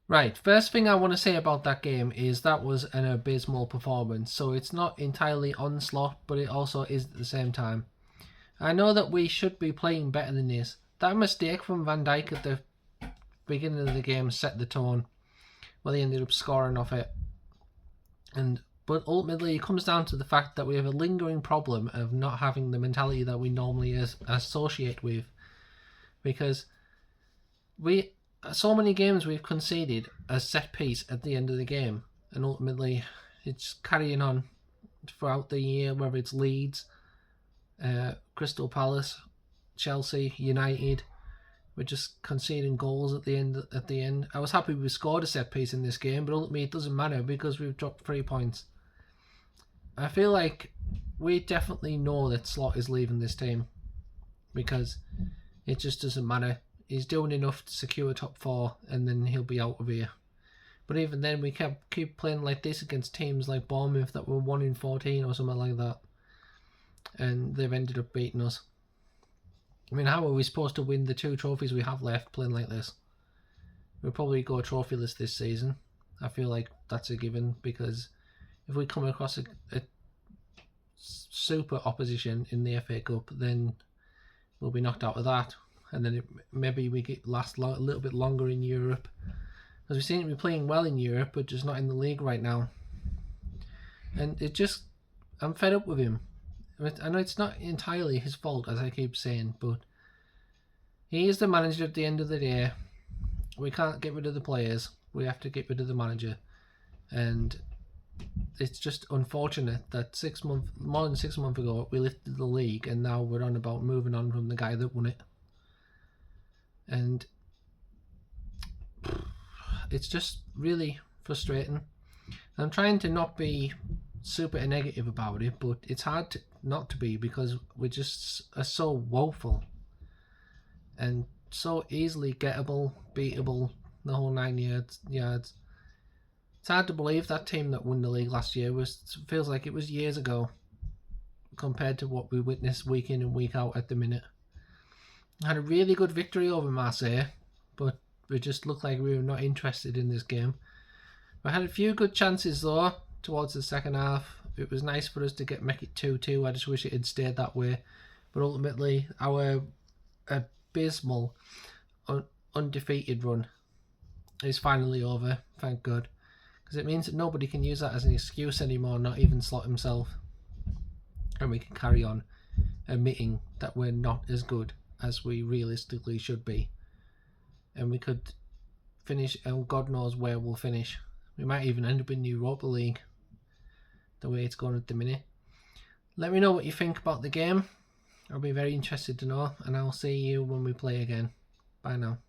Right, first thing I want to say about that game is that was an abysmal performance. So it's not entirely onslaught, but it also is at the same time. I know that we should be playing better than this. That mistake from Van Dijk at the beginning of the game set the tone. Well, he ended up scoring off it. But ultimately, it comes down to the fact that we have a lingering problem of not having the mentality that we normally associate with. Because so many games we've conceded a set piece at the end of the game, and ultimately it's carrying on throughout the year, whether it's Leeds, Crystal Palace, Chelsea, United. We're just conceding goals at the end. I was happy we scored a set piece in this game, but ultimately it doesn't matter because we've dropped 3 points. I feel like we definitely know that Slot is leaving this team because it just doesn't matter. He's doing enough to secure top 4 and then he'll be out of here. But even then, we keep playing like this against teams like Bournemouth that were 1 in 14 or something like that, and they've ended up beating us. I mean, how are we supposed to win the 2 trophies we have left playing like this? We'll probably go trophyless this season. I feel like that's a given, because if we come across a super opposition in the FA Cup, then we'll be knocked out of that. And then maybe we last a little bit longer in Europe. Because we seem to be playing well in Europe, but just not in the league right now. And I'm fed up with him. I know it's not entirely his fault, as I keep saying, but he is the manager at the end of the day. We can't get rid of the players. We have to get rid of the manager. And it's just unfortunate that more than 6 months ago, we lifted the league, and now we're on about moving on from the guy that won it. And it's just really frustrating. I'm trying to not be super negative about it, but it's hard not to be, because we just are so woeful and so easily gettable, beatable, the whole 9 yards. It's hard to believe that team that won the league last year feels like it was years ago compared to what we witness week in and week out at the minute. Had a really good victory over Marseille, but we just looked like we were not interested in this game. We had a few good chances though towards the second half. It was nice for us to make it 2-2. I just wish it had stayed that way. But ultimately, our abysmal undefeated run is finally over, thank God. Because it means that nobody can use that as an excuse anymore, not even Slot himself. And we can carry on admitting that we're not as good as we realistically should be. And we could finish, and God knows where we'll finish. We might even end up in the Europa League, the way it's going at the minute. Let me know what you think about the game. I'll be very interested to know, and I'll see you when we play again. Bye now.